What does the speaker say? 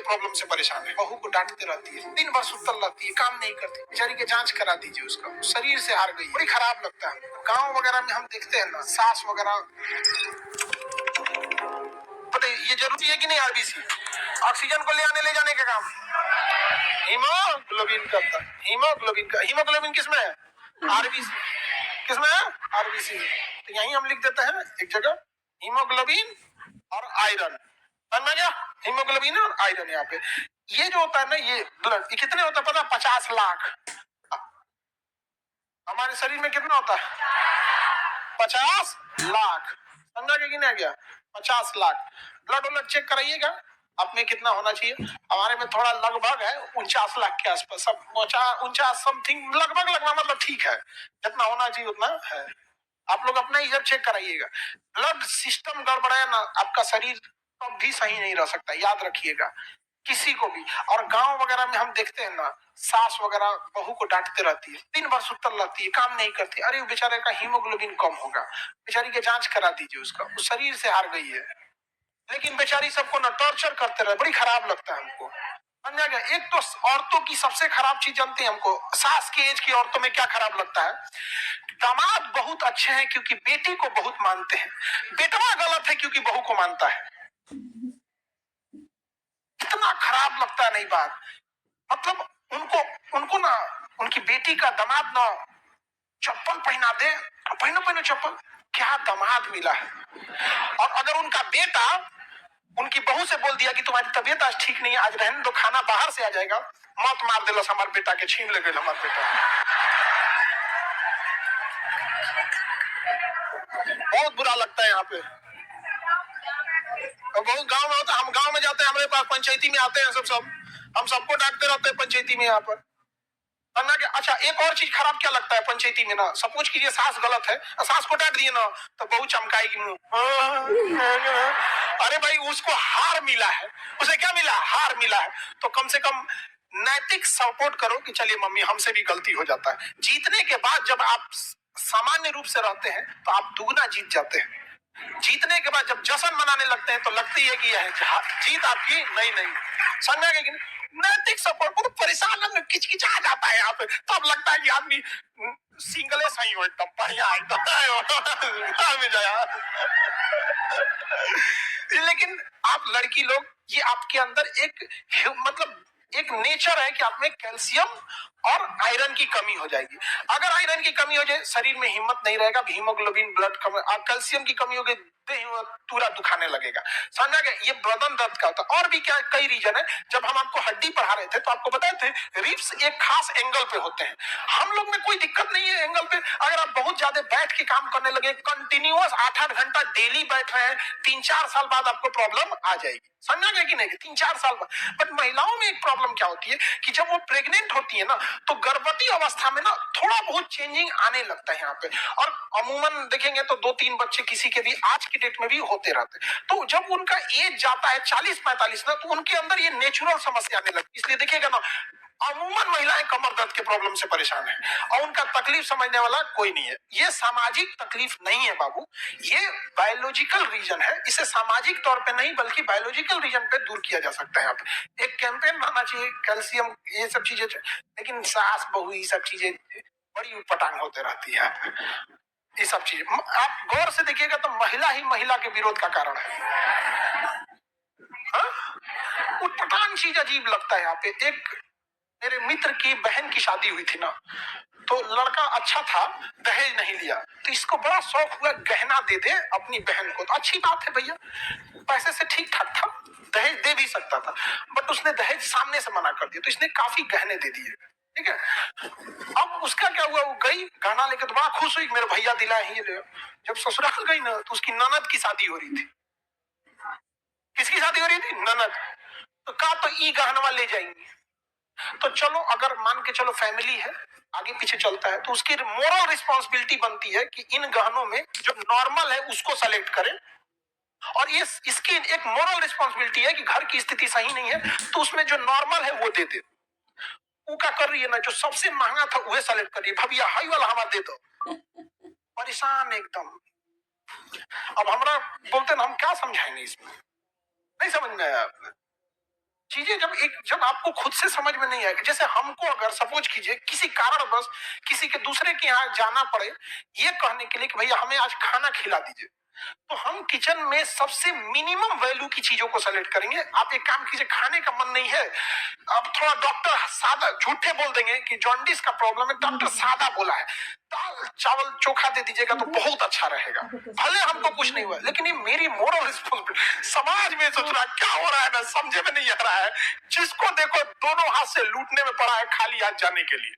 Problem से परेशान है, बहू को डांटते रहती है, दिन भर सुतल रहती है, काम नहीं करती, बेचारी के जांच करा दीजिए, उसका शरीर से हार गई, बड़ी खराब लगता है। गाँव वगैरह में हम देखते हैं ना, सास वगैरह, पता ये जरूरी है कि नहीं, आरबीसी ऑक्सीजन को ले आने ले जाने का काम हीमोग्लोबिन करता है। हीमोग्लोबिन किसमें है? आरबीसी। किसमें है? आरबीसी में। तो यही हम लिख देते हैं एक जगह हीमोग्लोबिन और आयरन, समझ गया? हीमोग्लोबिन और आयरन यहाँ पे। ये जो होता है ना, ये ब्लड, ये कितने होता है पता? 50 लाख। हमारे शरीर में कितना होता है? 50 लाख। समझा कि नहीं गया? 50 लाख। ब्लड व्लड चेक कराइएगा आप में कितना होना चाहिए। हमारे में थोड़ा लगभग है 49 लाख के आसपास, सब 49 समथिंग, लगभग मतलब ठीक है, जितना होना चाहिए उतना है। आप लोग अपना इधर चेक कराइएगा। ब्लड सिस्टम गड़बड़ा है ना, आपका शरीर कब भी सही नहीं रह सकता, याद रखिएगा किसी को भी। और गांव वगैरह में हम देखते हैं ना, सास वगैरह बहू को डांटते रहती है, दिन भर सुतल रहती है, काम नहीं करती, अरे बेचारे का हीमोग्लोबिन कम होगा, बेचारी के जांच करा दीजिए, उसका उस शरीर से हार गई है। लेकिन बेचारी सबको ना टॉर्चर करते रहे, बड़ी खराब लगता है हमको। समझा गया? एक तो औरतों की सबसे खराब चीज जानते हैं हमको, सास की एज की औरतों में क्या खराब लगता है? दामाद बहुत अच्छे हैं क्योंकि बेटी को बहुत मानते हैं, बेटवा गलत है क्योंकि बहू को मानता है। इतना खराब लगता है, नहीं बात, मतलब उनको उनको ना, उनकी बेटी का दामाद ना चप्पल पहना दे, पहनो पहनो चप्पल, क्या दामाद मिला है। और अगर उनका बेटा उनकी बहू से बोल दिया कि तुम्हारी तबीयत आज ठीक नहीं है, आज रहने दो, खाना बाहर से आ जाएगा, मौत मार दिलस हमारे बेटा के, छीन ले गए हमारे बेटा। बहुत बुरा लगता है यहाँ पे। बहुत गांव में होता है, हम गांव में जाते हैं, हमारे पास पंचायती में आते हैं सब हम सबको डांटते रहते हैं पंचायती में यहाँ पर। अच्छा, एक और चीज खराब क्या लगता है पंचायती में ना, सपोज कीजिए सास गलत है, सास को डांट दिए ना तो बहू चमकाएगी मुंह। अरे भाई, उसको हार मिला है, उसे क्या मिला? हार मिला है। तो कम से कम नैतिक सपोर्ट करो कि चलिए मम्मी हमसे भी गलती हो जाता है। जीतने के बाद जब आप सामान्य रूप से रहते हैं तो आप दुगना जीत जाते हैं। जीतने के बाद जब जश्न मनाने लगते हैं तो लगती है कि यह जीत आपकी नहीं समझा गया कि नहीं? नैतिक सपोर्ट को तो परेशान में किचकिचा जाता है यहाँ पे, तब लगता है कि आदमी सिंगले सही हो, एकदम बढ़िया, एकदम में जाया। लेकिन आप लड़की लोग, ये आपके अंदर एक मतलब एक नेचर है कि आप में कैल्शियम और आयरन की कमी हो जाएगी। अगर आयरन की कमी हो जाए, शरीर में हिम्मत नहीं रहेगा, हीमोग्लोबिन ब्लड कम, कैल्शियम की कमी हो गई, पूरा दुखाने लगेगा। समझा गया? ये बदन दर्द का होता है। और भी क्या कई रीजन है। जब हम आपको हड्डी पढ़ा रहे थे तो आपको बताए थे रिब्स एक खास एंगल पे होते हैं। हम लोग में कोई दिक्कत नहीं है एंगल पे। अगर आप बहुत ज्यादा बैठ के काम करने लगे, कंटिन्यूअस 8-8 घंटा डेली बैठ रहे हैं, 3-4 साल बाद आपको प्रॉब्लम आ जाएगी। समझा गया कि नहीं? 3-4 साल बाद। बट महिलाओं में एक प्रॉब्लम क्या होती है कि जब वो प्रेग्नेंट होती है ना, तो गर्भवती अवस्था में ना थोड़ा बहुत चेंजिंग आने लगता है यहाँ पे। और अमूमन देखेंगे तो 2-3 बच्चे किसी के भी आज की डेट में भी होते रहते हैं। तो जब उनका एज जाता है 40-45 ना, तो उनके अंदर ये नेचुरल समस्या आने लगती है। इसलिए देखिएगा ना, अमूमन महिलाएं कमर दर्द के प्रॉब्लम से परेशान है और उनका तकलीफ समझने वाला कोई नहीं है। ये सामाजिक तकलीफ नहीं है बाबू, ये बायोलॉजिकल रीजन है। इसे सामाजिक तौर पे नहीं बल्कि बायोलॉजिकल रीजन पे दूर किया जा सकता है। यहाँ पे एक कैंपेन रहना चाहिए, कैल्शियम, ये सब चीजें। लेकिन सास बहू ये सब चीजें बड़ी उटपटांग होते रहती है। ये सब चीजें आप गौर से देखिएगा तो महिला ही महिला के विरोध का कारण है। उटपटांग चीज अजीब लगता है यहाँ पे। एक मेरे मित्र की बहन की शादी हुई थी ना, तो लड़का अच्छा था, दहेज नहीं लिया, तो इसको बड़ा शौक हुआ गहना दे दे अपनी बहन को। तो अच्छी बात है भैया, पैसे से ठीक ठाक था, दहेज दे भी सकता था, बट उसने दहेज सामने से मना कर दिया, तो इसने काफी गहने दे दिए। ठीक है, अब उसका क्या हुआ, वो गई गहना लेकर तो बड़ा खुश हुई, मेरे भैया दिलाए ही ले। जब ससुराल गई ना, तो उसकी ननद की शादी हो रही थी। किसकी शादी हो रही थी? ननद। तो कहा तो ई गहनवा ले जाएंगे। तो चलो, अगर मान के चलो फैमिली है, आगे पीछे चलता है, तो उसकी मोरल रिस्पॉन्सिबिलिटी बनती है कि इन गहनों में जो नॉर्मल है उसको सेलेक्ट करें। और ये इसकी एक मोरल रिस्पॉन्सिबिलिटी है कि घर की स्थिति सही नहीं है तो उसमें जो नॉर्मल है वो दे दे। वो क्या कर रही है ना, जो सबसे महंगा था वह सेलेक्ट कर रही है, भैया हाई वाला हमारा दे दो। परेशान एकदम। अब हमरा बोलते ना, हम क्या समझाएंगे इसमें, नहीं समझ में आया। चीजें जब आपको खुद से समझ में नहीं आएगी, जैसे हमको अगर सपोज कीजिए किसी कारणवश किसी के दूसरे के यहाँ जाना पड़े ये कहने के लिए कि भैया हमें आज खाना खिला दीजिए, तो हम किचन में सबसे मिनिमम वैल्यू की चीजों को सेलेक्ट करेंगे। आप एक काम कीजिए, खाने का मन नहीं है, अब थोड़ा डॉक्टर सादा झूठे बोल देंगे कि जॉन्डिस का प्रॉब्लम है, डॉक्टर सादा बोला है, दाल चावल चोखा दे दीजिएगा तो बहुत अच्छा रहेगा, भले हमको कुछ नहीं हुआ, लेकिन ये मेरी मोरल रिस्पॉन्सिबिलिटी। समाज में सोच रहा क्या हो रहा है ना समझे में नहीं आ रहा है, जिसको देखो दोनों हाथ से लूटने में पड़ा है खाली हाथ जाने के लिए।